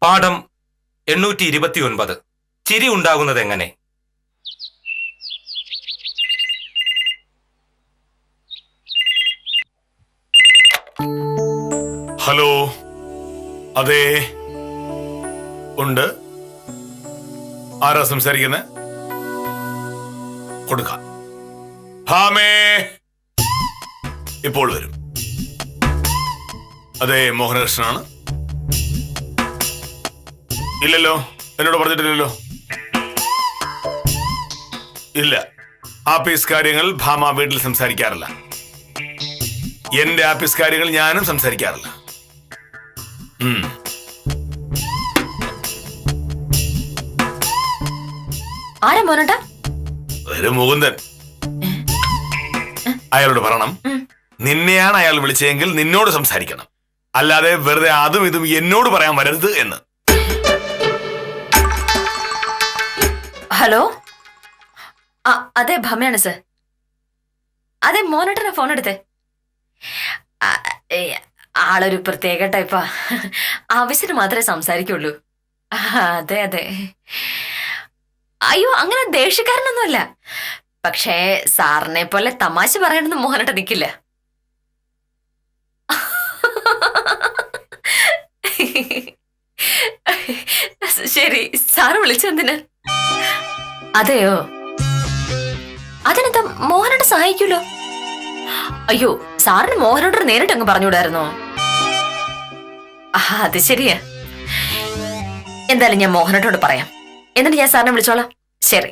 പാഠം 829. ചിരി ഉണ്ടാകുന്നത് എങ്ങനെ? ഹലോ, അതെ, ഉണ്ട്. ആരാ സംസാരിക്കുന്നത്? കൊടുക്കാം. ഹാമേ, ഇപ്പോൾ വരും. അതെ, മോഹനകൃഷ്ണനാണ്. ഇല്ലല്ലോ, എന്നോട് പറഞ്ഞിട്ടില്ലല്ലോ. ഇല്ല, ആഫീസ് കാര്യങ്ങൾ ഭാമ വീട്ടിൽ സംസാരിക്കാറില്ല. എന്റെ ആഫീസ് കാര്യങ്ങൾ ഞാനും സംസാരിക്കാറില്ല. ആരാ മോനട്ടാ? ഒരു മുകുന്ദൻ. അയാളോട് പറയണം, നിന്നെയാണ് അയാൾ വിളിച്ചതെങ്കിൽ നിന്നോട് സംസാരിക്കണം, അല്ലാതെ വെറുതെ അതും ഇതും എന്നോട് പറയാൻ വരരുത് എന്ന്. ഹലോ, അതെ ഭമയാണ് സർ. അതെ, മോനട്ടനെ ഫോൺ എടുത്തേ. ആളൊരു പ്രത്യേക ടൈപ്പാ. ആവശ്യത്തിന് മാത്രമേ സംസാരിക്കുള്ളൂ. അതെ അതെ. അയ്യോ, അങ്ങനെ ദേഷ്യക്കാരനൊന്നുമല്ല. പക്ഷേ സാറിനെ പോലെ തമാശ പറയണമെന്ന് മോഹനട്ട നിൽക്കില്ല. ശരി, സാറ് വിളിച്ചെന്തിന്? അതെയോ, അതിനെന്താ, മോഹനട്ട സഹായിക്കൂലോ. അയ്യോ, സാറിന് മോഹനോട് നേരിട്ട് അങ്ങ് പറഞ്ഞുകൂടായിരുന്നോ? അത് ശരിയാ. എന്തായാലും ഞാൻ മോഹനോട് പറയാം, എന്നിട്ട് ഞാൻ സാറിനെ വിളിച്ചോളാം. ശരി.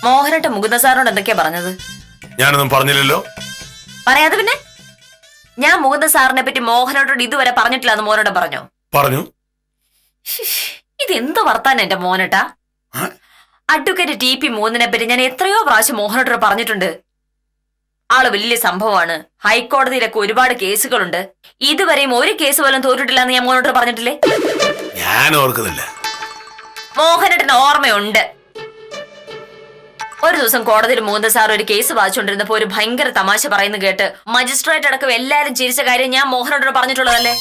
മോഹനട്ട മുകുന്ദ സാറിനോട് എന്തൊക്കെയാ പറഞ്ഞത്? ഞാനൊന്നും പറഞ്ഞില്ലല്ലോ. പറയാതെ പിന്നെ? ഞാൻ മുകുന്ദ സാറിനെ പറ്റി മോഹനോട് ഇതുവരെ പറഞ്ഞിട്ടില്ല എന്ന് മോഹനോട് പറഞ്ഞോ? പറഞ്ഞു. ഇതെന്തോ വർത്താനം എന്റെ മോനട്ടാ. അഡ്വക്കേറ്റ് TP മൂന്നിനെ പറ്റി ഞാൻ എത്രയോ പ്രാവശ്യം മോഹനോട് പറഞ്ഞിട്ടുണ്ട്. ആള് വലിയ സംഭവമാണ്, ഹൈക്കോടതിയിലൊക്കെ ഒരുപാട് കേസുകളുണ്ട്, ഇതുവരെയും ഒരു കേസ് പോലും തോറ്റിട്ടില്ല എന്ന് ഞാൻ മോഹനോട് പറഞ്ഞിട്ടില്ലേ? ഞാൻ ഓർക്കുന്നില്ല. മോഹനേട്ടന് ഓർമ്മയുണ്ട്. ഒരു ദിവസം കോടതിയിൽ മൂന്ന് സാർ ഒരു കേസ് വായിച്ചുകൊണ്ടിരുന്നപ്പോ ഒരു ഭയങ്കര തമാശ പറയുന്നത് കേട്ട് മജിസ്ട്രേറ്റ് അടക്കം എല്ലാരും ചിരിച്ച കാര്യം ഞാൻ മോഹനോട് പറഞ്ഞിട്ടുള്ളതല്ലേ?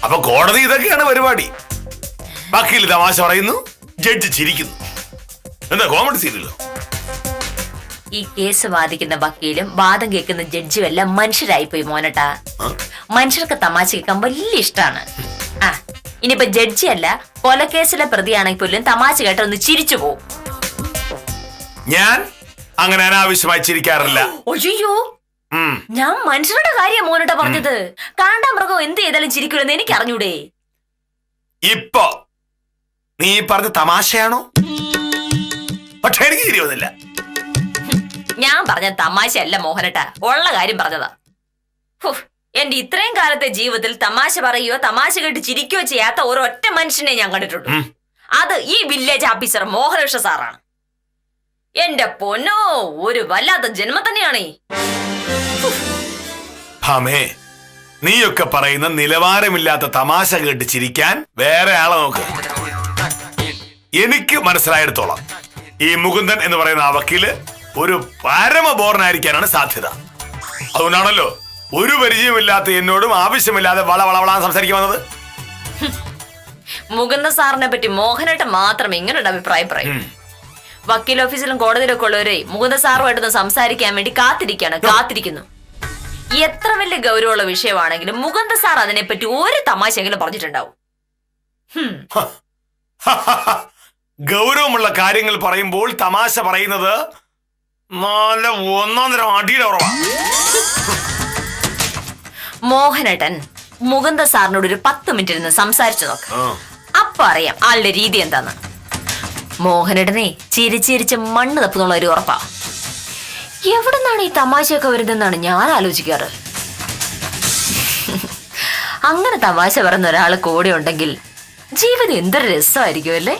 അപ്പൊ കോടതി ഇതൊക്കെയാണ് പരിപാടി. വക്കീൽ തമാശ പറയുന്നു, ജഡ്ജി ചിരിക്കുന്നു. എന്താ കോമഡി സീരിയലോ? ഈ കേസ് വാദിക്കുന്ന വക്കീലും വാദം കേൾക്കുന്ന ജഡ്ജിയും എല്ലാം മനുഷ്യരായിപ്പോയി മോനട്ടാ. മനുഷ്യർക്ക് തമാശ കേൾക്കാൻ വലിയ ഇഷ്ടമാണ്. ഇനിയിപ്പോ ജഡ്ജി അല്ല, കൊലക്കേസിലെ പ്രതിയാണെങ്കിൽ പോലും തമാശ കേട്ടൊന്ന് ചിരിച്ചു പോവും. ഞാൻ അങ്ങനെ അനാവശ്യമായി ചിരിക്കാറില്ല. ഒയ്യോ, ഞാൻ മനുഷ്യരുടെ കാര്യം മോനട്ട പറഞ്ഞത്. കാണ്ടാ മൃഗം എന്ത് ചെയ്താലും ചിരിക്കുമെന്ന് എനിക്ക് അറിഞ്ഞൂടെ? ഇപ്പൊ നീ പറഞ്ഞ തമാശയാണോ? പക്ഷെ എനിക്ക് തിരിയൊന്നുമില്ല. ഞാൻ പറഞ്ഞ തമാശയല്ല മോഹനട്ട, ഉള്ള കാര്യം പറഞ്ഞതാ. എന്റെ ഇത്രയും കാലത്തെ ജീവിതത്തിൽ തമാശ പറയുകയോ തമാശ കേട്ട് ചിരിക്കുകയോ ചെയ്യാത്ത ഒരൊറ്റ മനുഷ്യനെ ഞാൻ കണ്ടിട്ടുണ്ട്. അത് ഈ വില്ലേജ് ഓഫീസർ മോഹനകൃഷ്ണ സാറാണ്. എന്റെ പൊന്നോ, ഒരു വല്ലാത്ത ജന്മം തന്നെയാണേ. ഭാമേ, നീയൊക്കെ പറയുന്ന നിലവാരമില്ലാത്ത തമാശ കേട്ട് ചിരിക്കാൻ വേറെ ആളെ നോക്ക്. എനിക്ക് മനസ്സിലായിടത്തോളം ഈ മുകുന്ദൻ എന്ന് പറയുന്ന ആ വക്കീല് ഒരു പരമ ബോറനായിരിക്കാനാണ് സാധ്യത. അതുകൊണ്ടാണല്ലോ ഒരു പരിചയമില്ലാത്ത എന്നോടും ആവശ്യമില്ലാതെ വളവളവളാൻ സംസാരിക്കാൻ വന്നത്. മുകുന്ദ സാറിനെ പറ്റി മോഹനേട്ട മാത്രം ഇങ്ങനൊരു അഭിപ്രായം പറയും. വക്കീൽ ഓഫീസിലും കോടതിയിലൊക്കെ ഉള്ളവരെ മുകുന്ദ സാറുമായിട്ടൊന്ന് സംസാരിക്കാൻ വേണ്ടി കാത്തിരിക്കുന്നു. എത്ര വലിയ ഗൗരവമുള്ള വിഷയമാണെങ്കിലും മുകുന്ദ സാർ അതിനെപ്പറ്റി ഒരു തമാശയെങ്കിലും പറഞ്ഞിട്ടുണ്ടാവും. ഗൗരവമുള്ള കാര്യങ്ങൾ പറയുമ്പോൾ തമാശ പറയുന്നത് നല്ല ഒന്നാന്തര അടിയുടെ ഉറവാ. മോഹനേട്ടൻ മുകുന്ദ സാറിനോട് ഒരു 10 മിനിറ്റ് ഇരുന്ന് സംസാരിച്ചു നോക്ക്. അപ്പൊ അറിയാം ആളുടെ രീതി എന്താന്ന്. മോഹനേട്ടനെ ചിരിച്ചിരിച്ച് മണ്ണ് തപ്പുന്നുള്ള ഒരു ഉറപ്പാ. എവിടുന്നാണ് ഈ തമാശയൊക്കെ വരുന്നതെന്നാണ് ഞാൻ ആലോചിക്കാറ്. അങ്ങനെ തമാശ പറയുന്ന ഒരാൾ കൂടെ ഉണ്ടെങ്കിൽ ജീവിതം എന്തൊരു രസമായിരിക്കും അല്ലേ?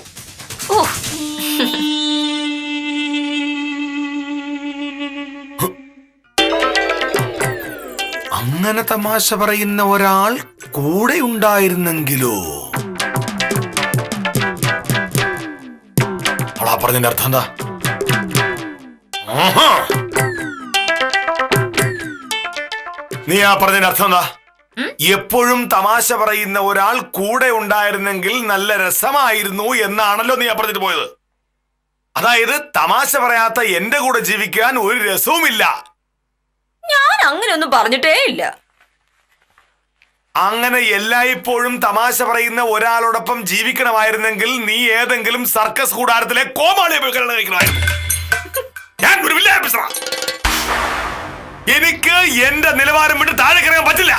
ഓ, അങ്ങനെ തമാശ പറയുന്ന ഒരാൾ കൂടെ ഉണ്ടായിരുന്നെങ്കിലോ? അവളാ പറഞ്ഞതിന്റെ അർത്ഥം എന്താ? ആഹാ. നീ ആ പറഞ്ഞതിന്റെ അർത്ഥം എന്താ? എപ്പോഴും തമാശ പറയുന്ന ഒരാൾ കൂടെ ഉണ്ടായിരുന്നെങ്കിൽ നല്ല രസമായിരുന്നു എന്നാണല്ലോ നീ ആ പറഞ്ഞിട്ട് പോയത്. അതായത് തമാശ പറയാത്ത എന്റെ കൂടെ ജീവിക്കാൻ ഒരു രസവുമില്ല. ഞാൻ അങ്ങനെയൊന്നും പറഞ്ഞിട്ടേ ഇല്ല. അങ്ങനെ എല്ലായ്പ്പോഴും തമാശ പറയുന്ന ഒരാളോടൊപ്പം ജീവിക്കണമായിരുന്നെങ്കിൽ നീ ഏതെങ്കിലും സർക്കസ് കൂടാരത്തിലെ കോമാളിയെ പോയി കല്യാണം കഴിക്കണമായിരുന്നു. ഞാൻ ഒരു വില്ലേജ് ഓഫീസറാ. എനിക്ക് എന്റെ നിലവാരം വിട്ട് താഴെ ഇറങ്ങാൻ പറ്റില്ല.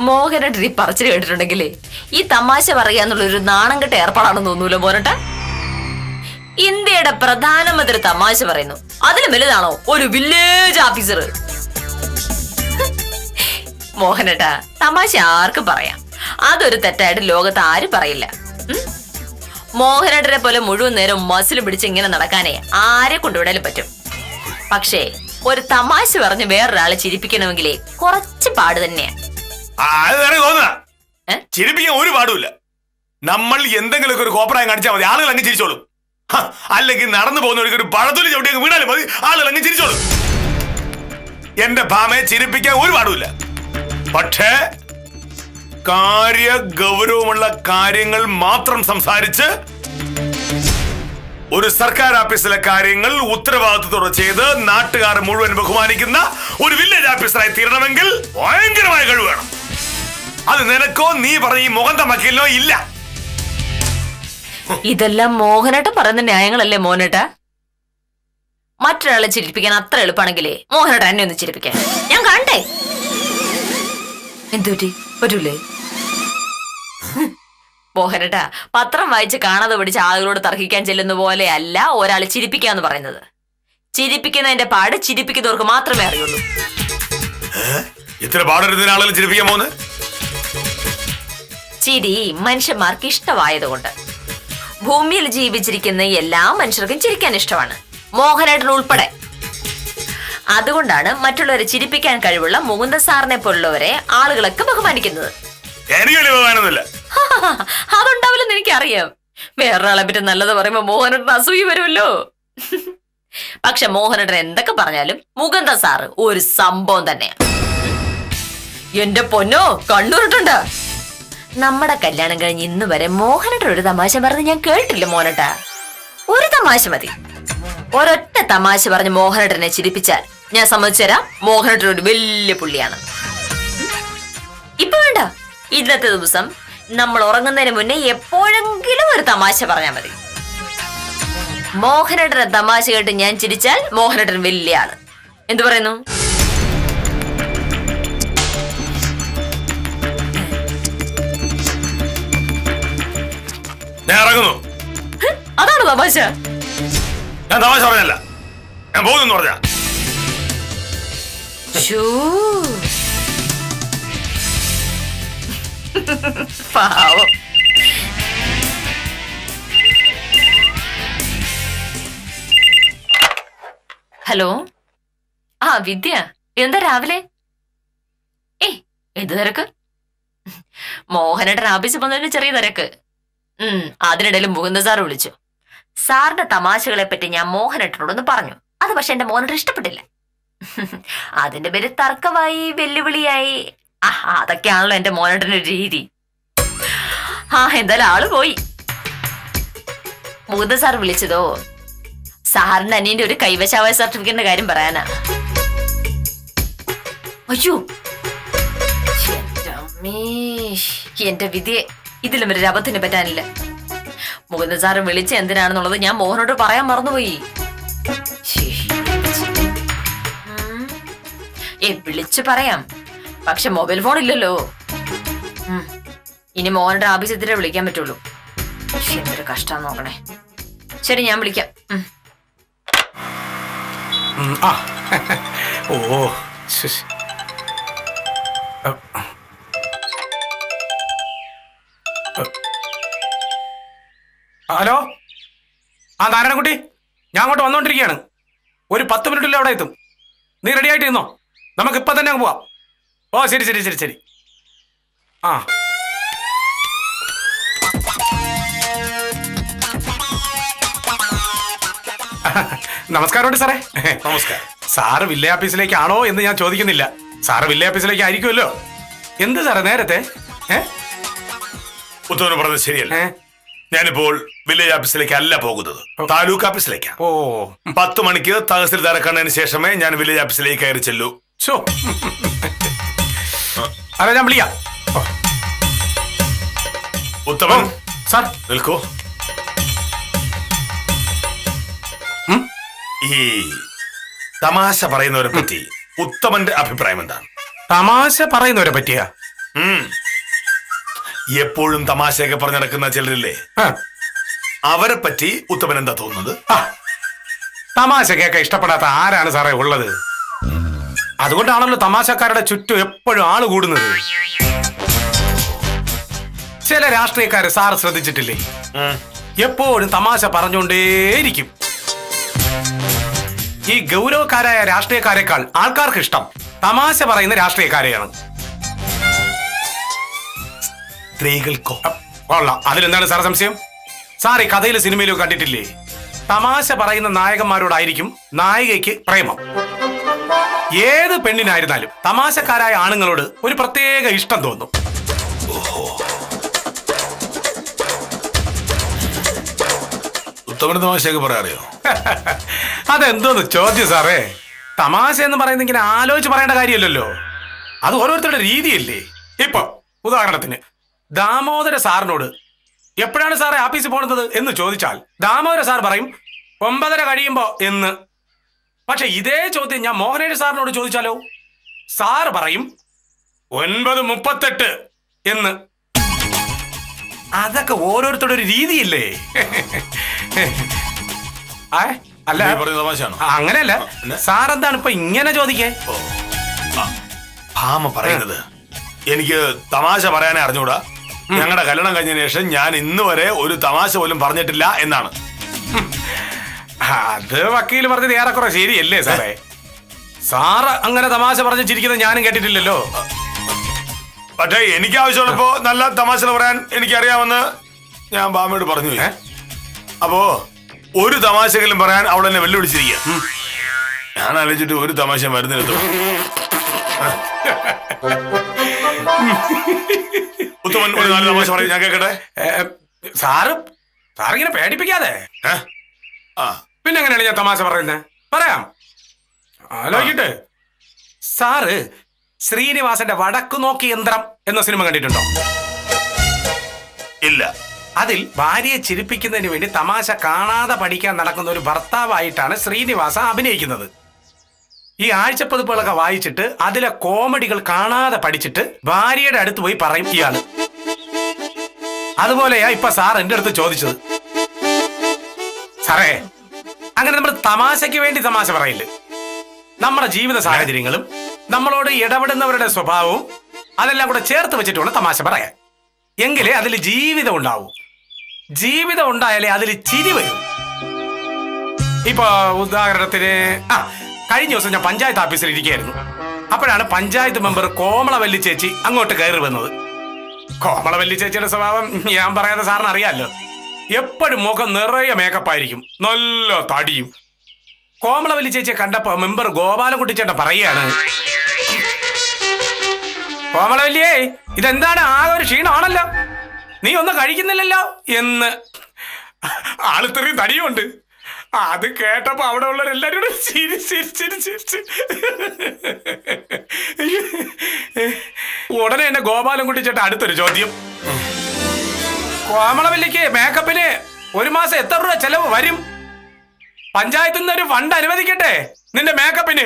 മോഹനേട്ടൻ ഈ പറച്ചിൽ കേട്ടിട്ടുണ്ടെങ്കിലേ ഈ തമാശ പറയാന്നുള്ളൊരു നാണം കെട്ട ഏർപ്പാടാണെന്ന് തോന്നൂല മോനട്ട. ഇന്ത്യയുടെ പ്രധാനമന്ത്രി തമാശ പറയുന്നു, അതിലും വലുതാണോ ഒരു വില്ലേജ് ഓഫീസർ? മോഹനേട്ട, തമാശ ആർക്കും പറയാം, അതൊരു തെറ്റായിട്ട് ലോകത്ത് ആരും പറയില്ല. മോഹനേട്ടനെ പോലെ മുഴുവൻ നേരം മസിൽ പിടിച്ച് ഇങ്ങനെ നടക്കാനേ ആരെ കൊണ്ടുവിടാനും പറ്റും. പക്ഷേ ഒരു തമാശ പറഞ്ഞ് വേറൊരാളെ ചിരിപ്പിക്കണമെങ്കിലേ കുറച്ച് പാട് തന്നെയാ. ചിരിപ്പിക്കാൻ ഒരു പാടുമില്ല. നമ്മൾ എന്തെങ്കിലുമൊക്കെ ഒരു കോപ്രായം കാണിച്ചാൽ മതി, ആളുകൾ അങ്ങ് ചിരിച്ചോളും. അല്ലെങ്കിൽ നടന്നു പോകുന്നവർക്ക് ഒരു പഴത്തൊലി ചവിട്ടിയൊക്കെ വീണാലും മതി, ആളുകൾ അങ്ങ് ചിരിച്ചോളും. എന്റെ ഭാമയെ ചിരിപ്പിക്കാൻ ഒരു പാടുമില്ല. പക്ഷേ ഗൗരവമുള്ള കാര്യങ്ങൾ മാത്രം സംസാരിച്ച് ഒരു സർക്കാർ ഓഫീസിലെ കാര്യങ്ങൾ ഉത്തരവാദിത്വത്തോടെ ചെയ്ത് നാട്ടുകാർ മുഴുവൻ ബഹുമാനിക്കുന്ന ഒരു വില്ലേജ് ഓഫീസറായി തീരണമെങ്കിൽ ഭയങ്കരമായ കഴിവ് വേണം. അത് നിനക്കോ നീ പറഞ്ഞ ഈ മുഖം തമക്കിലോ ഇല്ല. ഇതെല്ലാം മോഹനേട്ടൻ പറയുന്ന ന്യായങ്ങളല്ലേ മോനേട്ട? മറ്റൊരാളെ ചിരിപ്പിക്കാൻ അത്ര എളുപ്പമാണെങ്കിലേ മോഹനേട്ടൻ എന്നെ ഒന്ന് ചിരിപ്പിക്കാൻ ഞാൻ കണ്ടേ. എന്തുപറ്റി പറ്റൂലേ? മോഹനേട്ട, പത്രം വായിച്ച് കാണാതെ പിടിച്ച് ആളുകളോട് തർക്കിക്കാൻ ചെല്ലുന്ന പോലെ അല്ല ഒരാളെ ചിരിപ്പിക്കാന്ന് പറയുന്നത്. ചിരിപ്പിക്കുന്നതിന്റെ പാട് ചിരിപ്പിക്കുന്നവർക്ക് മാത്രമേ അറിയുള്ളൂ. ഇത്ര പാടരുന്ന ആളുകൾ ചിരിപ്പിക്കാൻ പോകുന്നത്? ചിരി മനുഷ്യന്മാർക്ക് ഇഷ്ടമായതുകൊണ്ട്. ഭൂമിയിൽ ജീവിച്ചിരിക്കുന്ന എല്ലാ മനുഷ്യർക്കും ചിരിക്കാൻ ഇഷ്ടമാണ്, മോഹനേട്ടൻ ഉൾപ്പെടെ. അതുകൊണ്ടാണ് മറ്റുള്ളവരെ ചിരിപ്പിക്കാൻ കഴിവുള്ള മുകുന്ദ സാറിനെ പോലുള്ളവരെ ആളുകളൊക്കെ ബഹുമാനിക്കുന്നത്. അതുണ്ടാവില്ലെന്ന് എനിക്കറിയാം. വേറൊരാളെ പറ്റി നല്ലത് പറയുമ്പോ മോഹനേട്ടൻ അസൂയ വരുമല്ലോ. പക്ഷെ മോഹനേട്ടൻ എന്തൊക്കെ പറഞ്ഞാലും മുകുന്ദ സാറ് ഒരു സംഭവം തന്നെയാണ്. എന്റെ പൊന്നോ, കണ്ണൂരിട്ടുണ്ട്. നമ്മുടെ കല്യാണം കഴിഞ്ഞ് ഇന്ന് വരെ മോഹനേട്ടൻ ഒരു തമാശ പറഞ്ഞ് ഞാൻ കേട്ടില്ല മോനേട്ട. ഒരു തമാശ മതി. ഒരൊറ്റ തമാശ പറഞ്ഞ് മോഹനേട്ടനെ ചിരിപ്പിച്ചാൽ ഞാൻ സമ്മതിച്ചു തരാം, മോഹനേട്ടൻ ഒരു വലിയ പുള്ളിയാണ്. ഇപ്പൊ വേണ്ട, ഇന്നത്തെ ദിവസം നമ്മൾ ഉറങ്ങുന്നതിന് മുന്നേ എപ്പോഴെങ്കിലും ഒരു തമാശ പറഞ്ഞാൽ മതി. മോഹനേട്ടനെ തമാശ കേട്ട് ഞാൻ ചിരിച്ചാൽ മോഹനേട്ടൻ വലിയ ആള്. എന്തു പറയുന്നു? അതാണ് തമാശ. ഞാൻ തമാശ പറഞ്ഞല്ല, ഞാൻ പോകുന്നു പറഞ്ഞ. പാവം. ഹലോ, ആ വിദ്യ, എന്താ രാവിലെ? എന്ത് തിരക്ക്? മോഹനേട്ടൻ ഓഫീസിൽ വന്നതിന് ചെറിയ തിരക്ക്. അതിനിടയിൽ മുകുന്ദ സാറ് വിളിച്ചു. സാറിന്റെ തമാശകളെ പറ്റി ഞാൻ മോഹനേട്ടനോടൊന്ന് പറഞ്ഞു. അത് പക്ഷെ എന്റെ മോഹനേട്ടൻ ഇഷ്ടപ്പെട്ടില്ല. അതിന്റെ പേര് തർക്കമായി, വെല്ലുവിളിയായി. അതൊക്കെയാണല്ലോ എന്റെ മോഹനേട്ടന്റെ ഒരു രീതി. എന്തായാലും ആള് പോയി. മുകുന്ദ സാർ വിളിച്ചതോ സാറിന്റെ അനിയന്റെ ഒരു കൈവശാവകാശ സർട്ടിഫിക്കറ്റിന്റെ കാര്യം പറയാനാ. അയ്യോ, എന്റെ വിധിയെ, ഇതിലും ഒരു അബദ്ധത്തിന് പറ്റാനില്ല. മുകുന്ദ സാറ് വിളിച്ച എന്തിനാണെന്നുള്ളത് ഞാൻ മോഹനോട് പറയാൻ മറന്നുപോയി. വിളിച്ചു പറയാം, പക്ഷെ മൊബൈൽ ഫോൺ ഇല്ലല്ലോ. ഇനി മോഹനോട് ആവശ്യത്തിലേ വിളിക്കാൻ പറ്റുള്ളൂ. എന്തൊരു കഷ്ടം നോക്കണേ. ശരി, ഞാൻ വിളിക്കാം. ഹലോ, നാരായണൻകുട്ടി, ഞാൻ അങ്ങോട്ട് വന്നോണ്ടിരിക്കുകയാണ്. ഒരു 10 മിനിറ്റിൽ അവിടെ എത്തും. നീ റെഡി ആയിട്ട് ഇരുന്നോ, നമുക്ക് ഇപ്പം തന്നെ അങ്ങ് പോവാം. ഓ ശരി ശരി ശരി ശരി. നമസ്കാരമുണ്ട് സാറേ. നമസ്കാരം. സാറ് വില്ലേജ് ഓഫീസിലേക്കാണോ എന്ന് ഞാൻ ചോദിക്കുന്നില്ല. സാറ് വില്ലേജ് ഓഫീസിലേക്ക് ആയിരിക്കുമല്ലോ. എന്ത് സാറേ നേരത്തെ? ഉത്തമൻ പറഞ്ഞത് ശരിയല്ല. ഞാനിപ്പോൾ വില്ലേജ് ഓഫീസിലേക്ക് അല്ല പോകുന്നത്, താലൂക്ക് ഓഫീസിലേക്കാണ്. ഓ 10 മണിക്ക് തഹസിൽദാരെ കണ്ടതിന് ശേഷമേ ഞാൻ വില്ലേജ് ഓഫീസിലേക്ക് കയറി ചെല്ലൂ. ഷോ അതെ, ഞാൻ വിളിക്കാം. ഉത്തമൻ സാർ നിൽക്കൂ. ഈ തമാശ പറയുന്നവരെ പറ്റി ഉത്തമന്റെ അഭിപ്രായം എന്താണ്? തമാശ പറയുന്നവരെ പറ്റിയാ? എപ്പോഴും തമാശയൊക്കെ പറഞ്ഞു നടക്കുന്ന ചിലരില്ലേ, അവരെ പറ്റി ഉത്തമൻ എന്താ തോന്നുന്നത്? തമാശ കേൾക്കാൻ ഇഷ്ടപ്പെടാത്ത ആരാണ് സാറേ ഉള്ളത്? അതുകൊണ്ടാണല്ലോ തമാശക്കാരുടെ ചുറ്റും എപ്പോഴും ആള് കൂടുന്നത്. ചില രാഷ്ട്രീയക്കാര് സാറ് ശ്രദ്ധിച്ചിട്ടില്ലേ, എപ്പോഴും തമാശ പറഞ്ഞുകൊണ്ടേയിരിക്കും. ഈ ഗൗരവക്കാരായ രാഷ്ട്രീയക്കാരെക്കാൾ ആൾക്കാർക്ക് ഇഷ്ടം തമാശ പറയുന്ന രാഷ്ട്രീയക്കാരെയാണ്. സ്ത്രീകൾക്കോ? കൊള്ളാം. അതിലെന്താണ് സാർ സംശയം? സാർ ഈ കഥയിലും സിനിമയിലും കണ്ടിട്ടില്ലേ, തമാശ പറയുന്ന നായകന്മാരോടായിരിക്കും നായികയ്ക്ക് പ്രേമം. ഏത് പെണ്ണിനായിരുന്നാലും തമാശക്കാരായ ആണുങ്ങളോട് ഒരു പ്രത്യേക ഇഷ്ടം തോന്നും. ഉത്തമന് തമാശയൊക്കെ പറയാറിയോ? അതെന്തോന്ന് ചോദ്യം സാറേ? തമാശ എന്ന് പറയുന്നത് ഇങ്ങനെ ആലോചിച്ച് പറയേണ്ട കാര്യമല്ലല്ലോ, അത് ഓരോരുത്തരുടെ രീതിയല്ലേ. ഇപ്പൊ ഉദാഹരണത്തിന് ദാമോദര സാറിനോട് എപ്പോഴാണ് സാറേ ആഫീസിൽ പോകുന്നത് എന്ന് ചോദിച്ചാൽ ദാമോദര സാർ പറയും 9:30 കഴിയുമ്പോ എന്ന്. പക്ഷെ ഇതേ ചോദ്യം ഞാൻ മോഹനേഷ് സാറിനോട് ചോദിച്ചാലോ, സാറ് പറയും 9:38 എന്ന്. അതൊക്കെ ഓരോരുത്തരുടെ ഒരു രീതിയില്ലേ. അല്ല തമാശയാണോ? അങ്ങനെയല്ല സാർ, എന്താണ് ഇപ്പൊ ഇങ്ങനെ ചോദിക്കേ? ഭാമ പറയുന്നത് എനിക്ക് തമാശ പറയാനേ അറിഞ്ഞൂടാ, ഞങ്ങളുടെ കല്യാണം കഴിഞ്ഞതിന് ശേഷം ഞാൻ ഇന്ന് വരെ ഒരു തമാശ പോലും പറഞ്ഞിട്ടില്ല എന്നാണ്. അത് വക്കീൽ പറഞ്ഞത് ഏറെക്കുറെ ശരിയല്ലേ സാറേ? സാറ് അങ്ങനെ തമാശ പറഞ്ഞ് ചിരിക്കുന്നത് ഞാനും കേട്ടിട്ടില്ലല്ലോ. പക്ഷേ എനിക്ക് ആവശ്യമുള്ളപ്പോ നല്ല തമാശ പറയാൻ എനിക്കറിയാമെന്ന് ഞാൻ ഭാമയോട് പറഞ്ഞു. അപ്പോ ഒരു തമാശകളും പറയാൻ അവൾ എന്നെ വെല്ലുവിളിച്ചിരിക്കുക. ഞാൻ ആലോചിച്ചിട്ട് ഒരു തമാശ മരുന്നിനെത്തും. ഉത്തമൻ ഒരു നല്ല തമാശ പറയും, ഞാൻ കേക്കട്ടെ. സാറിങ്ങനെ പേടിപ്പിക്കാതെ. ആ പിന്നെ എങ്ങനെയാണ് ഞാൻ തമാശ പറയുന്നത്? പറയാം, ആലോചിക്കട്ടെ. സാറ് ശ്രീനിവാസന്റെ വടക്കു നോക്കി യന്ത്രം എന്ന സിനിമ കണ്ടിട്ടുണ്ടോ? ഇല്ല. അതിൽ ഭാര്യയെ ചിരിപ്പിക്കുന്നതിന് വേണ്ടി തമാശ കാണാതെ പഠിക്കാൻ നടക്കുന്ന ഒരു ഭർത്താവായിട്ടാണ് ശ്രീനിവാസ അഭിനയിക്കുന്നത്. ഈ ആഴ്ചപ്പതിപ്പുകളൊക്കെ വായിച്ചിട്ട് അതിലെ കോമഡികൾ കാണാതെ പഠിച്ചിട്ട് ഭാര്യയുടെ അടുത്ത് പോയി പറയും ഇയാള്. അതുപോലെയാ ഇപ്പൊ സാർ എന്റെ അടുത്ത് ചോദിച്ചത്. സാറേ, അങ്ങനെ നമ്മൾ തമാശയ്ക്ക് വേണ്ടി തമാശ പറയില്ല. നമ്മുടെ ജീവിത സാഹചര്യങ്ങളും നമ്മളോട് ഇടപെടുന്നവരുടെ സ്വഭാവവും അതെല്ലാം കൂടെ ചേർത്ത് വെച്ചിട്ട് വേണം തമാശ പറയാൻ. എങ്കിലേ അതിൽ ജീവിതം ഉണ്ടാവും. ജീവിതം ഉണ്ടായാലേ അതിൽ ചിരി വരും. ഇപ്പൊ ഉദാഹരണത്തിന് കഴിഞ്ഞ ദിവസം ഞാൻ പഞ്ചായത്ത് ഓഫീസിൽ ഇരിക്കുകയായിരുന്നു. അപ്പോഴാണ് പഞ്ചായത്ത് മെമ്പർ കോമളവല്ലി ചേച്ചി അങ്ങോട്ട് കയറി വന്നത്. കോമളവല്ലി ചേച്ചിയുടെ സ്വഭാവം ഞാൻ പറയാതെ സാറിന് അറിയാമല്ലോ. എപ്പോഴും മുഖം നിറയെ മേക്കപ്പായിരിക്കും, നല്ല തടിയും. കോമളവല്ലി ചേച്ചിയെ കണ്ടപ്പോ മെമ്പർ ഗോപാലകുട്ടിച്ചേട്ടൻ പറയാണ്, കോമളവല്ലിയേ, ഇതെന്താണ് ആകെ ഒരു ക്ഷീണമാണല്ലോ, നീ ഒന്നും കഴിക്കുന്നില്ലല്ലോ എന്ന്. ആളിത്രയും തടിയുണ്ട്. അത് കേട്ടപ്പോ അവിടെ ഉള്ളവരെല്ലാരും കൂടെ ചിരിച്ച് ഉടനെ എന്നെ ഗോപാലൻകുട്ടിച്ചേട്ടൻ അടുത്തൊരു ചോദ്യം, കോമളവല്ലിക്ക് മേക്കപ്പിന് 1 മാസം എത്ര രൂപ ചെലവ് വരും? പഞ്ചായത്തിൽ നിന്ന് ഒരു ഫണ്ട് അനുവദിക്കട്ടെ നിന്റെ മേക്കപ്പിന്.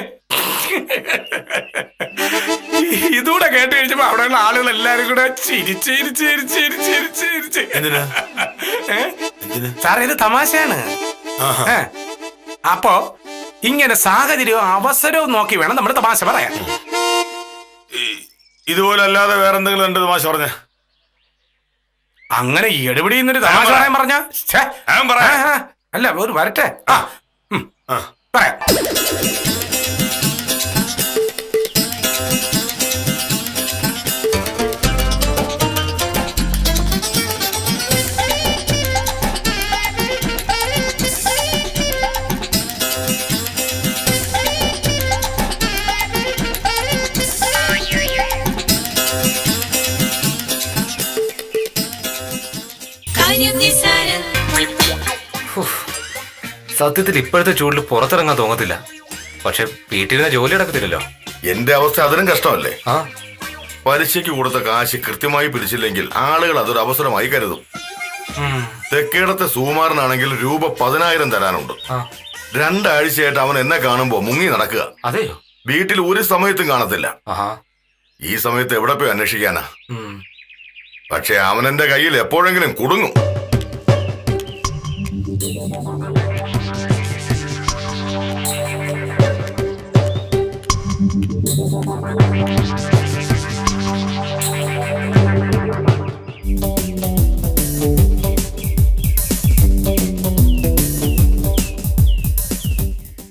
ഇതൂടെ കേട്ട് കഴിച്ചപ്പോ അവിടെയുള്ള ആളുകൾ എല്ലാരും കൂടെ ചിരിച്ച്. സാറേ, ഇത് തമാശയാണ്. അപ്പോ ഇങ്ങനെ സാഹചര്യവും അവസരവും നോക്കി വേണം നമ്മൾ തമാശ പറയാൻ. ഇതുപോലെ അല്ലാതെ വേറെ എന്തെങ്കിലും ഉണ്ട് തമാശ പറഞ്ഞ? അങ്ങനെ എടുപിടിയുന്നൊരു തമാശ പറയാൻ പറഞ്ഞ അല്ല, ഒരു വരട്ടെ. പറയാം. സത്യത്തിൽ ഇപ്പോഴത്തെ ചൂടിൽ പുറത്തിറങ്ങാൻ തോന്നത്തില്ല. പക്ഷെ വീട്ടിലിരുന്ന ജോലി നടക്കത്തില്ലല്ലോ. എന്റെ അവസ്ഥ അതിനും കഷ്ടമല്ലേ? ആ പലിശയ്ക്ക് കൊടുത്ത കാശ് കൃത്യമായി പിരിച്ചില്ലെങ്കിൽ ആളുകൾ അതൊരു അവസരമായി കരുതും. തെക്കേടത്തെ സുകുമാരനാണെങ്കിൽ രൂപ 10,000 തരാനുണ്ട്. 2 ആഴ്ചയായിട്ട് അവൻ എന്നെ കാണുമ്പോ മുങ്ങി നടക്കുക. അതെയോ? വീട്ടിൽ ഒരു സമയത്തും കാണത്തില്ല. ആഹാ. ഈ സമയത്ത് എവിടെ പോയി അന്വേഷിക്കാനാ? പക്ഷെ അവൻ എന്റെ കയ്യിൽ എപ്പോഴെങ്കിലും കുടുങ്ങും.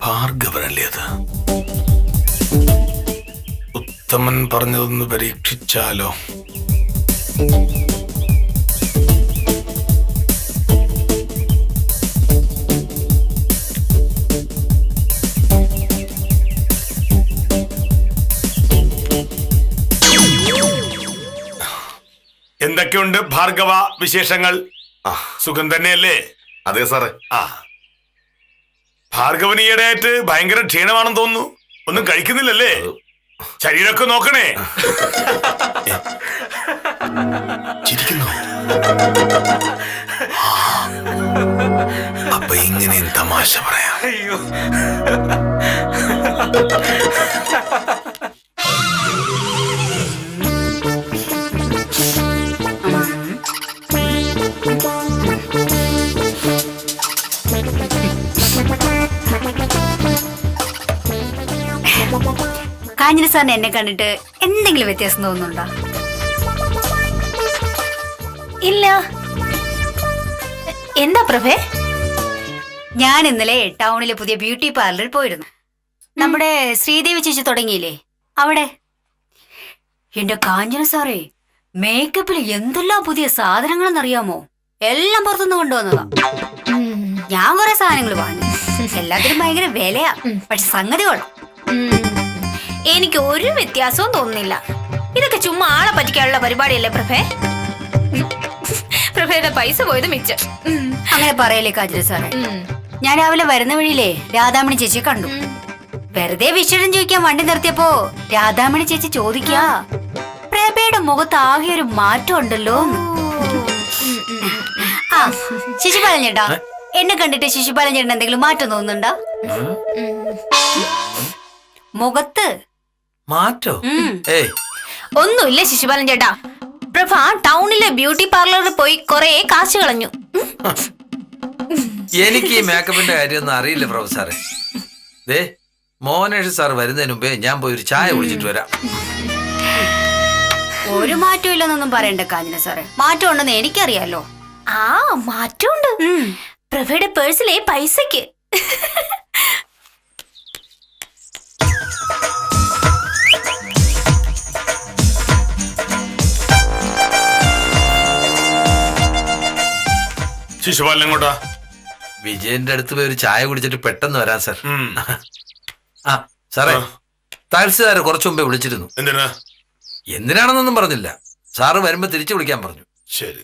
ഭാർഗവനല്ലേ അത്? ഉത്തമൻ പറഞ്ഞതൊന്ന് പരീക്ഷിച്ചാലോ? എന്തൊക്കെയുണ്ട് ഭാർഗവ വിശേഷങ്ങൾ? സുഖം തന്നെയല്ലേ? അതെ സാറേ. ഭാർഗവന് ഈയിടെയായിട്ട് ഭയങ്കര ക്ഷീണമാണെന്ന് തോന്നുന്നു. ഒന്നും കഴിക്കുന്നില്ലല്ലേ? ശരീരമൊക്കെ നോക്കണേ. ചിരിക്കുന്നു. അപ്പൊ ഇങ്ങനെയും തമാശ പറയാം. അയ്യോ, കാഞ്ഞിര സാറിന് എന്നെ കണ്ടിട്ട് എന്തെങ്കിലും വ്യത്യാസം തോന്നുന്നുണ്ടോ? ഇല്ല. എന്താ പ്രഭേ? ഞാൻ ഇന്നലെ ടൗണിലെ പുതിയ ബ്യൂട്ടി പാർലറിൽ പോയിരുന്നു. നമ്മുടെ ശ്രീദേവി ചേച്ചി തുടങ്ങിയില്ലേ അവിടെ. എന്റെ കാഞ്ഞിര സാറേ, മേക്കപ്പിൽ എന്തെല്ലാം പുതിയ സാധനങ്ങളെന്നറിയാമോ? എല്ലാം പുറത്തുനിന്ന് കൊണ്ടുവന്നതാ. ഞാൻ കുറെ സാധനങ്ങൾ വാങ്ങി. എല്ലാത്തിനും ഭയങ്കര വിലയാ. പക്ഷെ സംഗതി കൊള്ളാം. എനിക്ക് ഒരു വ്യത്യാസവും തോന്നുന്നില്ല. ഇതൊക്കെ ചുമ്മാ ആളെ പറ്റിക്കാനുള്ള പരിപാടിയല്ലേ പ്രഭേ? പ്രഭയുടെ പൈസ പോയത് മിച്ചം. അങ്ങനെ പറയല്ലേ കാഞ്ഞിര സാറേ. ഞാൻ രാവിലെ വരുന്ന വഴിയിലേ രാധാമണി ചേച്ചിയെ കണ്ടു. വെറുതെ വിശേഷം ചോദിക്കാൻ വണ്ടി നിർത്തിയപ്പോ രാധാമണി ചേച്ചി ചോദിക്കാ, പ്രഭയുടെ മുഖത്ത് ആകെ ഒരു മാറ്റം ഉണ്ടല്ലോ. ആ ശിശുപാലൻ ചേട്ടാ, എന്നെ കണ്ടിട്ട് ശിശുപാലൻ ചേട്ടൻ എന്തെങ്കിലും മാറ്റം തോന്നുന്നുണ്ടോ മുഖത്ത്? മാറ്റോ? ഏയ്, ഒന്നുമില്ല ശിശുപാലൻ ചേട്ടാ. പ്രഭ ടൗണിലെ ബ്യൂട്ടി പാർലറിൽ പോയി കൊറേ കാശ് കളഞ്ഞു. എനിക്ക് ഈ മേക്കപ്പിന്റെ കാര്യമൊന്നും അറിയില്ല പ്രൊഫസറെ. ദേ, മോഹനേഷ് സാർ വരുന്നതിന് മുമ്പേ ഞാൻ പോയി ഒരു ചായ കുടിച്ചിട്ട് വരാം. ഒരു മാറ്റം ഇല്ലെന്നൊന്നും പറയണ്ട കാഞ്ഞിര സാറേ. മാറ്റം ഉണ്ടെന്ന് എനിക്കറിയാലോ. ആ മാറ്റമുണ്ട്. പ്രഭയുടെ പേഴ്സിലെ പൈസക്ക്. ശിശുപാലൻ എങ്ങോട്ടാ? വിജയന്റെ അടുത്ത് പോയി ഒരു ചായ കുടിച്ചിട്ട് പെട്ടെന്ന് വരാം സാർ. ആ സാറേ, തഹസിൽദാർ കുറച്ചു മുമ്പേ വിളിച്ചിരുന്നു. എന്തിനാ? എന്തിനാണെന്നൊന്നും പറഞ്ഞില്ല. സാറ് വരുമ്പോ തിരിച്ചു വിളിക്കാൻ പറഞ്ഞു. ശരി.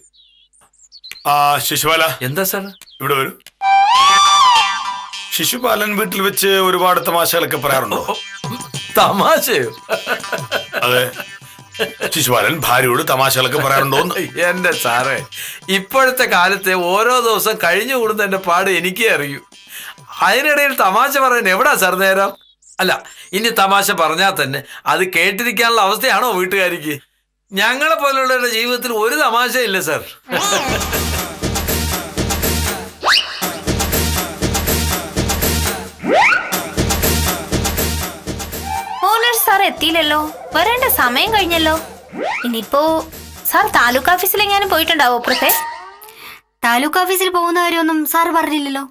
ശിശുപാല, എന്താ സാർ? ഇവിടെ വരൂ. ശിശുപാലൻ വീട്ടിൽ വെച്ച് ഒരുപാട് തമാശകളൊക്കെ പറയാറുണ്ടോ? തമാശയോ? അതെ, ശിശുപാലൻ ഭാര്യയോട് തമാശകളൊക്കെ പറയാറുണ്ടോ? എന്റെ സാറേ, ഇപ്പോഴത്തെ കാലത്തെ ഓരോ ദിവസം കഴിഞ്ഞു കൂടുന്ന എന്റെ പാട് എനിക്കേ അറിയൂ. അതിനിടയിൽ തമാശ പറയാൻ എവിടാ സാർ നേരം? അല്ല, ഇനി തമാശ പറഞ്ഞാൽ തന്നെ അത് കേട്ടിരിക്കാനുള്ള അവസ്ഥയാണോ വീട്ടുകാരിക്ക്? ഞങ്ങളെ പോലുള്ളവരുടെ ജീവിതത്തിൽ ഒരു തമാശയില്ല സാർ. മോഹനേഷ് സാർ എത്തിയില്ലല്ലോ. വരേണ്ട സമയം കഴിഞ്ഞല്ലോ. ഇനിയിപ്പോ സാർ താലൂക്ക് ഓഫീസിലെങ്ങാനും പോയിട്ടുണ്ടാവോ പ്രഭേ? താലൂക്ക് ഓഫീസിൽ പോകുന്ന കാര്യമൊന്നും സാറ് പറഞ്ഞില്ലല്ലോ.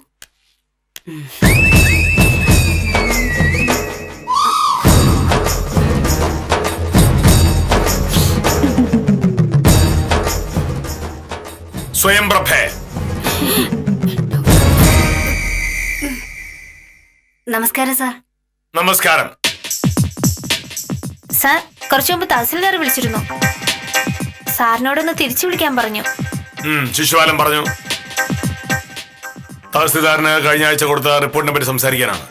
സ്വയം പ്രഭേ. നമസ്കാരം സാർ. നമസ്കാരം. സാർ കുറച്ചു മുമ്പ് തഹസിൽദാർ വിളിച്ചിരുന്നു. സാറിനോടൊന്ന് തിരിച്ചു വിളിക്കാൻ പറഞ്ഞു. ശിശുപാലൻ പറഞ്ഞു. തഹസിൽദാറിന് കഴിഞ്ഞ ആഴ്ച കൊടുത്ത റിപ്പോർട്ടിനെ പറ്റി സംസാരിക്കാനാണ്.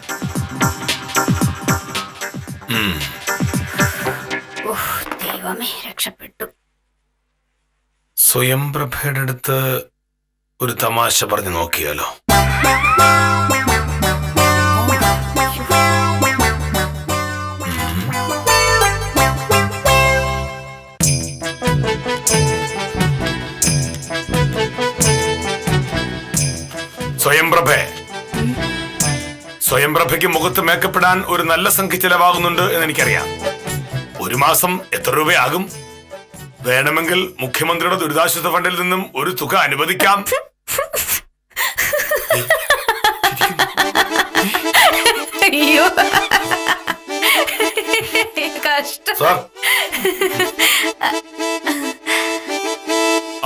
ദൈവമേ, രക്ഷപ്പെട്ടു. സ്വയംപ്രഭയുടെ അടുത്ത് ഒരു തമാശ പറഞ്ഞു നോക്കിയാലോ? സ്വയംപ്രഭയ്ക്ക് മുഖത്ത് മേക്കപ്പ് ഇടാൻ ഒരു നല്ല സംഖ്യ ചെലവാകുന്നുണ്ട് എന്ന് എനിക്കറിയാം. ഒരു മാസം എത്ര രൂപയാകും? വേണമെങ്കിൽ മുഖ്യമന്ത്രിയുടെ ദുരിതാശ്വാസ ഫണ്ടിൽ നിന്നും ഒരു തുക അനുവദിക്കാം. അയ്യോ, കഷ്ടം. സാർ,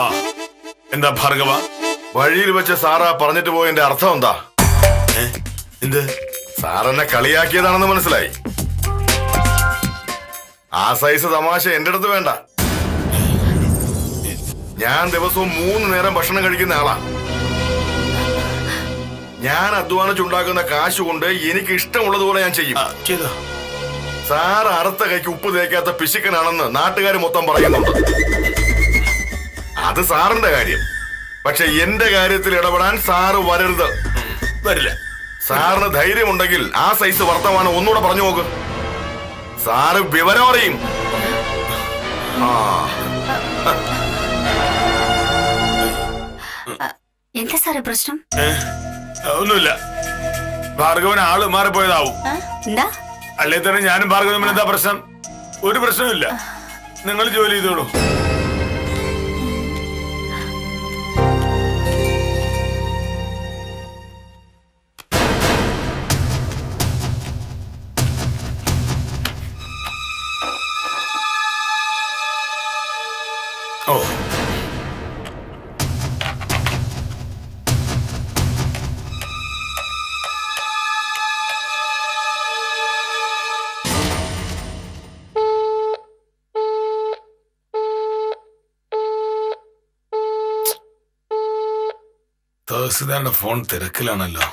ആ എന്താ ഭാർഗവ, വഴിയിൽ വെച്ച് സാറാ പറഞ്ഞിട്ട് പോയതിന്റെ അർത്ഥം എന്താ? എന്ത്? സാറെന്നെ കളിയാക്കിയതാണെന്ന് മനസ്സിലായി. ആ സൈസ് തമാശ എന്റെ അടുത്ത് വേണ്ട. ഞാൻ ദിവസവും 3 നേരം ഭക്ഷണം കഴിക്കുന്ന ആളാ. ഞാൻ അധ്വാനിച്ചുണ്ടാക്കുന്ന കാശ് കൊണ്ട് എനിക്ക് ഇഷ്ടമുള്ളതുപോലെ ഞാൻ ചെയ്യും. ചെയ്തോ? സാർ അറുത്ത കൈക്ക് ഉപ്പ് തേക്കാത്ത പിശുക്കനാണെന്ന് നാട്ടുകാർ മൊത്തം പറയുന്നുണ്ട്. അത് സാറിന്റെ കാര്യം. പക്ഷെ എന്റെ കാര്യത്തിൽ ഇടപെടാൻ സാറ് വരരുത്. വരില്ല. സാറിന് ധൈര്യമുണ്ടെങ്കിൽ ആ സൈസ് വർത്തമാനം ഒന്നുകൂടെ പറഞ്ഞു നോക്ക്. സാറ് വിവരം അറിയും. എന്താ സാറേ പ്രശ്നം? ഒന്നുമില്ല. ഭാർഗവൻ ആള് മാറിപ്പോയതാവും. എന്താ? അല്ലേ തന്നെ ഞാനും ഭാർഗവനും എന്താ പ്രശ്നം? ഒരു പ്രശ്നമില്ല. നിങ്ങൾ ജോലി ചെയ്തോളൂ. ഓ, തഹസിൽദാരുടെ ഫോൺ തിരക്കിലാണല്ലോ.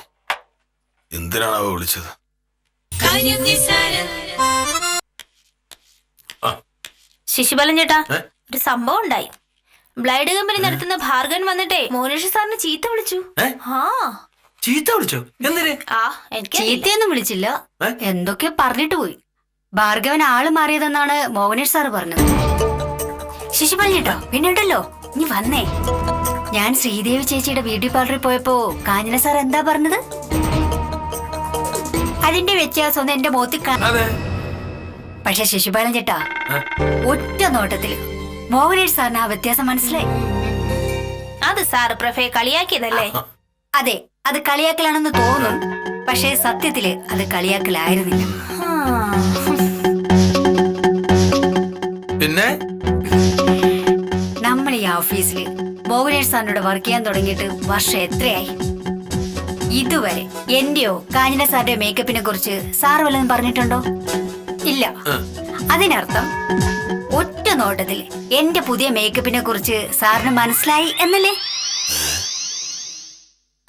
എന്തിനാണ് അവ വിളിച്ചത്? ശിശുപാലൻ ചേട്ടാ, ഒരു സംഭവം ഉണ്ടായി. ബ്ലൈഡ് കമ്പനി നടത്തുന്ന ഭാർഗവൻ വന്നിട്ടേ മോനേഷ് സാറിന് ചീത്ത വിളിച്ചു. ആ, ചീത്ത വിളിച്ചോ? എന്തിന്? ആ എനിക്ക് ചീത്തയൊന്നും വിളിച്ചില്ല, എന്തൊക്കെ പറഞ്ഞിട്ട് പോയി. ഭാർഗവൻ ആള് മാറിയതെന്നാണ് മോഹനേഷ് സാറ് പറഞ്ഞത്. ശിശുപാലൻ ചേട്ടോ, പിന്നെ ഉണ്ടല്ലോ, നീ വന്നേ. ഞാൻ ശ്രീദേവി ചേച്ചിയുടെ ബ്യൂട്ടി പാർലറിൽ പോയപ്പോ കാഞ്ചന സാർ എന്താ പറഞ്ഞത്? അതിന്റെ വ്യത്യാസം ഒന്ന് എന്റെ മുഖത്ത് അതെ. പക്ഷെ ശിശുപാലൻ ചേട്ടാ, ഒറ്റ നോട്ടത്തില് മോഹനേഷ് സാറിന് ആ വ്യത്യാസം മനസ്സിലായി. അത് സാറ് പ്രഭയെ കളിയാക്കിയതല്ലേ? അതെ, അത് കളിയാക്കലാണെന്ന് തോന്നും. പക്ഷേ സത്യത്തില് അത് കളിയാക്കലായിരുന്നില്ല. പിന്നെ നമ്മൾ ഈ ഓഫീസില് മോഹനേഷ് സാറിനോട് വർക്ക് ചെയ്യാൻ തുടങ്ങിയിട്ട് വർഷം എത്രയായി? ഇതുവരെ എന്റെയോ കാഞ്ചന സാറിന്റെ മേക്കപ്പിനെ കുറിച്ച് സാർ വല്ലതും പറഞ്ഞിട്ടുണ്ടോ? ഇല്ല. അതിനർത്ഥം ഒറ്റ നോട്ടത്തിൽ എന്റെ പുതിയ മേക്കപ്പിനെ കുറിച്ച് സാറിന് മനസ്സിലായി എന്നല്ലേ?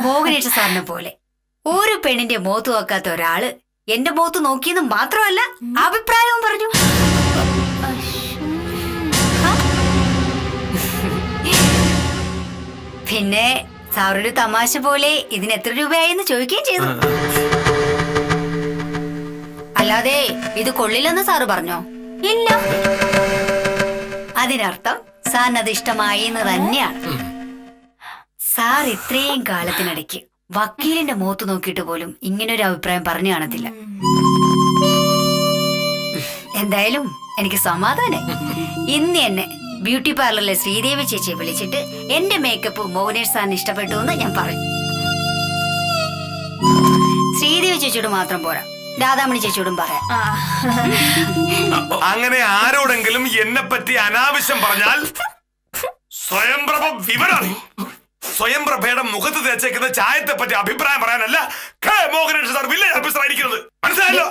മോഹനേഷ് സാറിനെ പോലെ ഒരു പെണ്ണിന്റെ മുഖത്ത് നോക്കാത്ത ഒരാള് എന്റെ മുഖത്ത് നോക്കിയെന്ന് മാത്രമല്ല അഭിപ്രായവും പറഞ്ഞു. പിന്നെ സാറൊരു തമാശ പോലെ ഇതിന് എത്ര രൂപയായെന്ന് ചോദിക്കുകയും ചെയ്തു. അല്ലാതെ ഇത് കൊള്ളില്ലെന്ന് സാറ് പറഞ്ഞോ? ഇല്ല. അതിനർത്ഥം സാറിന് അത് ഇഷ്ടമായി എന്ന് തന്നെയാണ്. സാർ ഇത്രയും കാലത്തിനിടയ്ക്ക് വക്കീലിന്റെ മുഖത്ത് നോക്കിയിട്ട് പോലും ഇങ്ങനൊരു അഭിപ്രായം പറഞ്ഞു കാണത്തില്ല. എന്തായാലും എനിക്ക് സമാധാനായി. ഇന്ന് എന്നെ ബ്യൂട്ടി പാർലറിലെ ശ്രീദേവി ചേച്ചിയെ വിളിച്ചിട്ട് എന്റെ മേക്കപ്പ് മോഹനേഷ് സാറിന് ഇഷ്ടപ്പെട്ടു എന്ന് ഞാൻ പറയും. ശ്രീദേവി ചേച്ചിയോട് മാത്രം പോരാ, രാധാമണി ചേച്ചിയോടും പറയാം. അങ്ങനെ ആരോടെങ്കിലും എന്നെ പറ്റി അനാവശ്യം പറഞ്ഞാൽ സ്വയംപ്രഭ വിവരം അറിയും. സ്വയംപ്രഭയുടെ മുഖത്ത് തേച്ചേക്കുന്ന ചായത്തെ പറ്റി അഭിപ്രായം പറയാനല്ല മോഹനേഷ് സാർ വില്ലേജ് ഓഫീസർ ആയിരിക്കുന്നത്. മനസ്സിലായല്ലോ?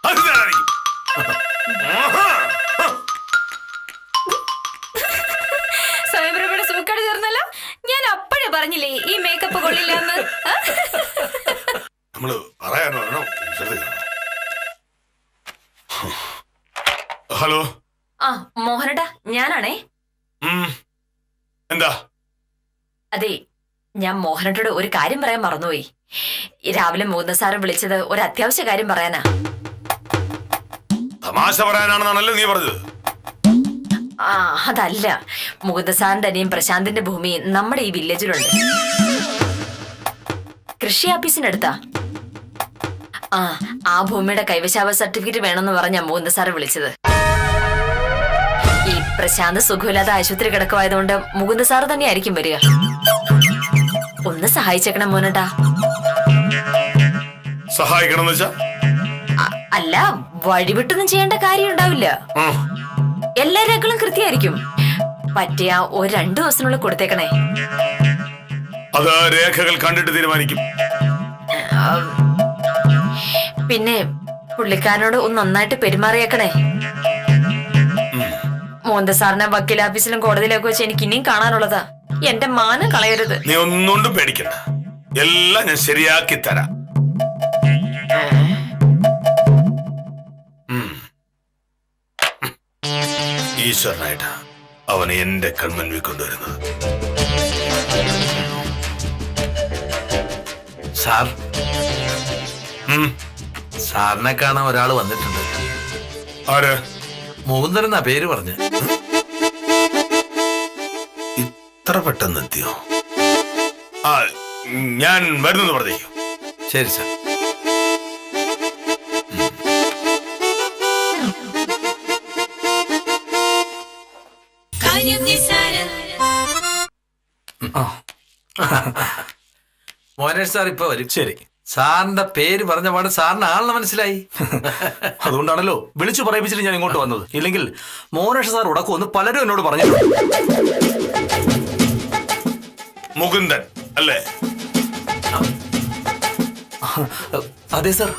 അത് തരായിരിക്കും. സ്വയംപ്രഭയുടെ സൂക്കേട് ചേർന്നല്ലോ. ഞാൻ അപ്പ ഹലോ. ആ മോഹനേട്ടാ, ഞാനാണേ. എന്താ? അതെ, ഞാൻ മോഹനേട്ടോട് ഒരു കാര്യം പറയാൻ മറന്നുപോയി. രാവിലെ മുകുന്ദ സാറ് വിളിച്ചത് ഒരു അത്യാവശ്യ കാര്യം പറയാനാ. തമാശ പറയാനാണെന്നാണല്ലോ നീ പറഞ്ഞത്. ആ അതല്ല, മുകുന്ദ സാറിന്റെ അനിയൻ പ്രശാന്തിന്റെ ഭൂമി നമ്മുടെ ഈ വില്ലേജിലുണ്ട്. കൃഷി ഓഫീസിനടുത്താ. ആ ഭൂമിയുടെ കൈവശാവകാശ സർട്ടിഫിക്കറ്റ് വേണമെന്ന് പറഞ്ഞാ മുകുന്ദ സാറ് വിളിച്ചത്. ഈ പ്രശാന്ത് സുഖമില്ലാതെ ആശുപത്രി കിടക്കുവായതുകൊണ്ട് മുകുന്ദ സാറ് തന്നെയായിരിക്കും വരിക. ഒന്ന് സഹായിച്ചേക്കണം മോനട്ടാ. സഹായിക്കണം വെച്ചാ? അല്ല, വഴിവിട്ടൊന്നും ചെയ്യേണ്ട കാര്യം ഉണ്ടാവില്ല. എല്ലാ രേഖകളും കൃത്യമായിരിക്കും. പറ്റിയ ഒരു 2 ദിവസത്തിനുള്ളിൽ കൊടുത്തേക്കണേ. അത് രേഖകൾ കണ്ടിട്ട് തീരുമാനിക്കും. പിന്നെ പുള്ളിക്കാരനോട് ഒന്ന് നന്നായിട്ട് പെരുമാറിയേക്കണേ. മോന്ത സാറിനെ വക്കീൽ ഓഫീസിലും കോടതിയിലൊക്കെ വെച്ച് എനിക്ക് ഇനിയും കാണാനുള്ളതാ. എന്റെ മാനം കളയരുത്. നീ ഒന്നുകൊണ്ടും പേടിക്കണ്ട, എല്ലാം ഞാൻ ശരിയാക്കി തരാം. ഈശ്വരനായിട്ടാ അവനെ എന്റെ കൺമുൻപിൽ കൊണ്ടുവരുന്നത്. സാർ, സാറിനെ കാണാൻ ഒരാൾ വന്നിട്ടുണ്ട്. ആര്? മുകുന്ദൻ എന്നാ പേര് പറഞ്ഞ്. ഇത്ര പെട്ടെന്ന് എത്തിയോ? ആ, ഞാൻ വരുന്നത് പറഞ്ഞേക്കും. ശരി സാർ. മോനേഷ് സാർ ഇപ്പൊ വരും. ശരി. സാറിന്റെ പേര് പറഞ്ഞ പാട് സാറിന് ആളിനെ മനസ്സിലായി. അതുകൊണ്ടാണല്ലോ വിളിച്ചു പറയിപ്പിച്ചിട്ട് ഞാൻ ഇങ്ങോട്ട് വന്നത്. ഇല്ലെങ്കിൽ മോനേഷ് സാർ ഉടക്കുമെന്ന് പലരും എന്നോട് പറഞ്ഞു. മുകുന്ദൻ അല്ലേ? അതെ സാർ.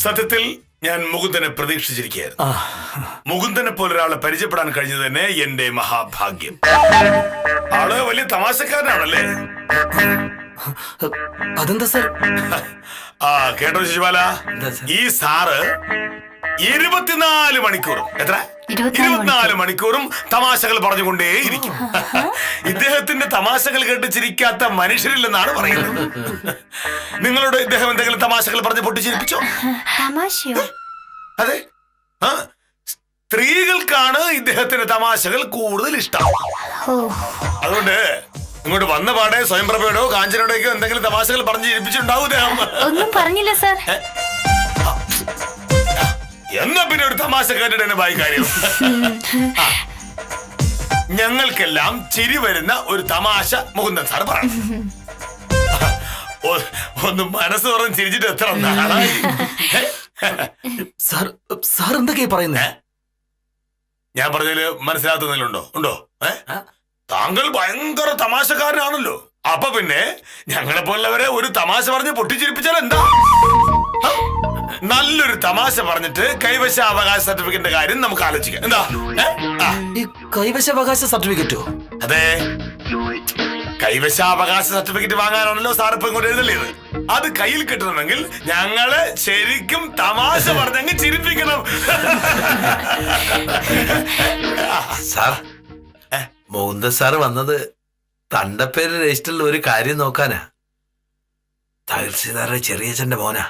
സത്യത്തിൽ ഞാൻ മുകുന്ദനെ പ്രതീക്ഷിച്ചിരിക്കുകയായിരുന്നു. മുകുന്ദനെ പോലൊരാളെ പരിചയപ്പെടാൻ കഴിഞ്ഞത് തന്നെ എന്റെ മഹാഭാഗ്യം. ആള് വലിയ തമാശക്കാരനാണല്ലേ? അതെന്താ സാർ? ആ കേട്ടോ ശിശുപാല, ഈ സാറ് 24 മണിക്കൂറും 24 മണിക്കൂറും തമാശകൾ പറഞ്ഞുകൊണ്ടേയിരിക്കും. ഇദ്ദേഹത്തിന്റെ തമാശകൾ കേട്ട് ചിരിക്കാത്ത മനുഷ്യരില്ലെന്നാണ് പറയുന്നത്. നിങ്ങളോട് ഇദ്ദേഹം എന്തെങ്കിലും തമാശകൾ പറഞ്ഞ് പൊട്ടിച്ചിരിപ്പിച്ചോ? തമാശയോ? അതെ, ആ സ്ത്രീകൾക്കാണ് ഇദ്ദേഹത്തിന്റെ തമാശകൾ കൂടുതൽ ഇഷ്ടം. അതുകൊണ്ട് ഇങ്ങോട്ട് വന്ന പാടെ സ്വയംപ്രഭയോടോ കാഞ്ചനയോടോ എന്തെങ്കിലും തമാശകൾ പറഞ്ഞ് ചിരിപ്പിച്ചിട്ടുണ്ടാവും ഇദ്ദേഹം. ഒന്നും പറഞ്ഞില്ല സാർ. എന്നാ പിന്നെ ഒരു തമാശ കേട്ടിട്ട് തന്നെ ബായി കാര്യം. ഞങ്ങൾക്കെല്ലാം ചിരി വരുന്ന ഒരു തമാശ മുകുന്ദൻ സാർ പറയണം. ഒന്ന് മനസ്സ് തുറന്ന് ചിരിച്ചിട്ട് എത്ര നാളായി. സാർ എന്തൊക്കെയാ പറയുന്നേ? ഞാൻ പറഞ്ഞതില് മനസ്സിലാകുന്നതിലുണ്ടോ? ഉണ്ടോ? താങ്കൾ ഭയങ്കര തമാശക്കാരനാണല്ലോ. അപ്പൊ പിന്നെ ഞങ്ങളെ പോലുള്ളവരെ ഒരു തമാശ പറഞ്ഞ് പൊട്ടിച്ചിരിപ്പിച്ചാൽ എന്താ? നല്ലൊരു തമാശ പറഞ്ഞിട്ട് കൈവശാവകാശ സർട്ടിഫിക്കറ്റിന്റെ കാര്യം നമുക്ക് ആലോചിക്കാം. എന്താ? ഈ കൈവശാവകാശ സർട്ടിഫിക്കറ്റോ? അതെ, കൈവശാവകാശ സർട്ടിഫിക്കറ്റ് വാങ്ങാനാണല്ലോ സാർ ഇപ്പൊ ഇങ്ങോട്ട് എഴുതല്ലേത്. അത് കയ്യിൽ കിട്ടണമെങ്കിൽ ഞങ്ങള് ശരിക്കും തമാശ പറഞ്ഞങ്ങ് ചിരിപ്പിക്കണം. സാർ, മുകുന്ദൻ സാറ് വന്നത് തണ്ടപ്പേര് രജിസ്റ്ററിൽ ഒരു കാര്യം നോക്കാനാ. തഹസിൽദാരുടെ ചെറിയച്ഛന്റെ മോനാ.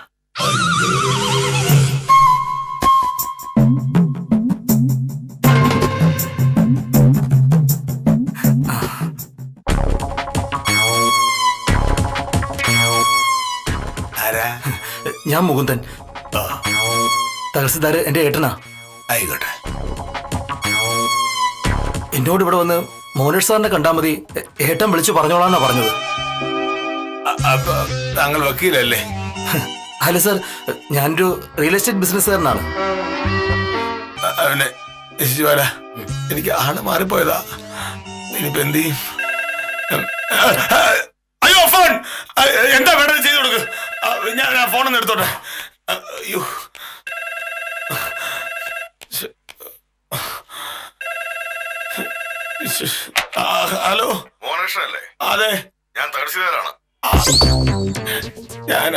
ഞാൻ മുകുന്ദൻ. തഹസിൽദാർ എന്റെ ഏട്ടനാ. ആയിക്കോട്ടെ. എന്നോട് ഇവിടെ വന്ന് മോനേഷ് സാറിനെ കണ്ടാൽ മതി, ഏട്ടൻ വിളിച്ചു പറഞ്ഞോളാന്നാ പറഞ്ഞത്. താങ്കൾ വക്കീലല്ലേ? അല്ല സാർ, ഞാനൊരു റിയൽ എസ്റ്റേറ്റ് ബിസിനസ്സുകാരനാണ്. എനിക്ക് ആണ് മാറിപ്പോയതാ. ഇനിയിപ്പോ എന്ത് ചെയ്യും? അയ്യോ, ഫോൺ എന്താ വേണ്ടത് ചെയ്തു കൊടുക്ക്. ഞാൻ ഫോണൊന്ന് എടുത്തോട്ടെ. അയ്യോ, ഹലോ, മോനേഷനല്ലേ? അതെ, ഞാൻ തഹസിൽദാരാണ്. ഞാൻ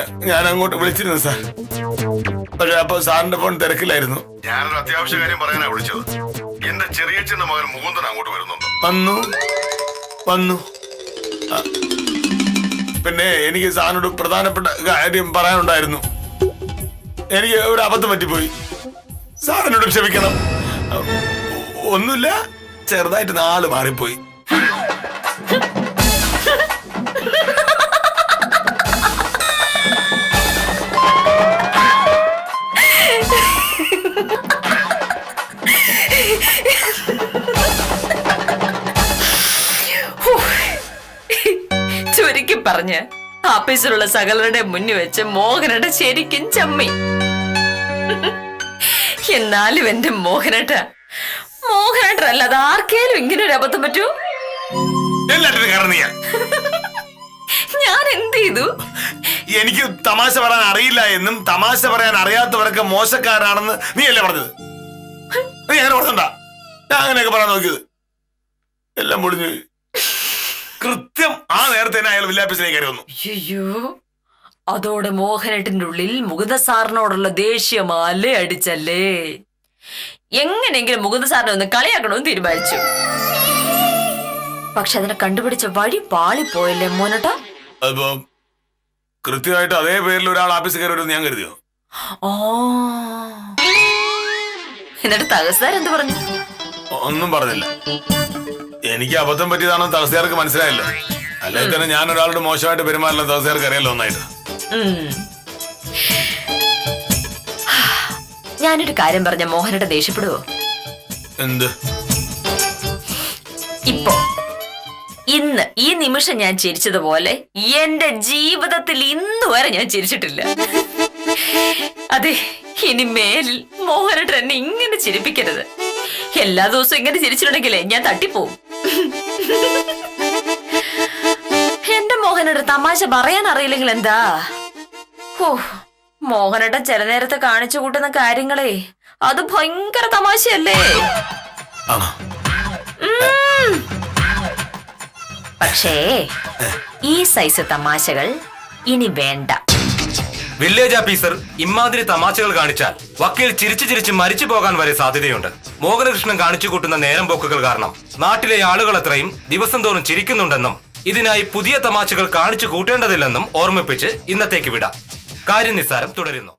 അങ്ങോട്ട് വിളിച്ചിരുന്നു സാർ, പക്ഷെ അപ്പൊ സാറിന്റെ ഫോൺ തിരക്കിലായിരുന്നു. ഞാനൊരു അത്യാവശ്യ കാര്യം പറയാനാ വിളിച്ചത്. എന്റെ ചെറിയച്ഛന്റെ മകൻ മുകുന്ദൻ അങ്ങോട്ട് വരുന്നുണ്ട്. വന്നു. ആ. പിന്നെ എനിക്ക് സാറിനോട് പ്രധാനപ്പെട്ട കാര്യം പറയാനുണ്ടായിരുന്നു. എനിക്ക് ഒരു അബദ്ധം പറ്റിപ്പോയി, സാറിനോട് ക്ഷമിക്കണം. ഒന്നുമില്ല, ചെറുതായിട്ട് നാള് മാറിപ്പോയി. ചുരുക്കി പറഞ്ഞ് ആഫീസിലുള്ള സകലരുടെ മുന്നിൽ വെച്ച് മോഹനേട്ട ശരിക്കും ചമ്മി. എന്നാലും എന്റെ മോഹനേട്ടനല്ലാതെ ആർക്കേലും ഇങ്ങനെ ഒരു അബദ്ധം പറ്റൂ? എല്ലാത്തിനും കാരണം ഞാൻ എന്ത് ചെയ്തു? എനിക്ക് തമാശ പറയാൻ അറിയില്ല എന്നും തമാശ പറയാൻ അറിയാത്തവരൊക്കെ മോശക്കാരാണെന്ന് നീ അല്ലേ പറഞ്ഞത്? നീ അങ്ങനെ പറഞ്ഞണ്ട. ഞാൻ അങ്ങനെയൊക്കെ പറയാൻ നോക്കിയത് എല്ലാം മുടിഞ്ഞു. കൃത്യം ആ നേരത്തെ തന്നെ അയാൾ വില്ലാപ്പിച്ചിലേക്ക് കയറി വന്നു. അയ്യോ, അതോടെ മോഹനേട്ടന്റെ ഉള്ളിൽ മുകുന്ദ സാറിനോടുള്ള ദേഷ്യം അലയടിച്ചല്ലേ. എങ്ങനെയെങ്കിലും മുകുന്ദ സാറിനെ ഒന്ന് കളിയാക്കണമെന്ന് തീരുമാനിച്ചു. പക്ഷെ അതിനെ കണ്ടുപിടിച്ച വഴി പാളിപ്പോയല്ലേ മോനട്ടാ. അപ്പൊ കൃത്യമായിട്ട് അതേ പേരിൽ ഒരാൾ ആഫീസിൽ കയറി വരുമെന്ന് ഞാൻ കരുതിയോ? ഓ, എന്നിട്ട് തഹസിൽദാർ എന്ത് പറഞ്ഞു? ഒന്നും പറഞ്ഞില്ല. എനിക്ക് അബദ്ധം പറ്റിയതാണെന്ന് തഹസിൽദാർക്ക് മനസ്സിലായില്ല. അല്ലെങ്കിൽ തന്നെ ഞാൻ ഒരാളോട് മോശമായിട്ട് പെരുമാറില്ല, തഹസിൽദാർക്ക് അറിയാലോ ഒന്നായിട്ട്. ഞാനൊരു കാര്യം പറഞ്ഞ മോഹനേട്ട ദേഷ്യപ്പെടുവോ? എന്ത്? ഇന്ന് ഈ നിമിഷം ഞാൻ ചിരിച്ചതുപോലെ എന്റെ ജീവിതത്തിൽ ഇന്ന് വരെ ഞാൻ ചിരിച്ചിട്ടില്ല. അതെ, ഇനി മേലിൽ മോഹനേട്ടൻ എന്നെ ഇങ്ങനെ ചിരിപ്പിക്കരുത്. എല്ലാ ദിവസവും ഇങ്ങനെ ചിരിച്ചിട്ടുണ്ടെങ്കിലേ ഞാൻ തട്ടിപ്പോവും. എന്റെ മോഹനേട്ടൻ തമാശ പറയാൻ അറിയില്ലെങ്കിൽ എന്താ? ഓ, മോഹനേട്ടൻ ചില നേരത്തെ കാണിച്ചു കൂട്ടുന്ന കാര്യങ്ങളെ അത് ഭയങ്കര തമാശയല്ലേ. പക്ഷേ ഈ സൈസ് തമാശകൾ ഇനി വേണ്ട. വില്ലേജ് ഓഫീസർ ഇമാതിരി തമാശകൾ കാണിച്ചാൽ വക്കീൽ ചിരിച്ചു ചിരിച്ച് മരിച്ചു പോകാൻ വരെ സാധ്യതയുണ്ട്. മോഹനകൃഷ്ണൻ കാണിച്ചു കൂട്ടുന്ന നേരം പോക്കുകൾ കാരണം നാട്ടിലെ ആളുകൾ അത്രയും ദിവസം തോറും ചിരിക്കുന്നുണ്ടെന്നും ഇതിനായി പുതിയ തമാശകൾ കാണിച്ചു കൂട്ടേണ്ടതില്ലെന്നും ഓർമ്മിപ്പിച്ച് ഇന്നത്തേക്ക് വിടാം. കാര്യം നിസ്സാരം തുടരുന്നു.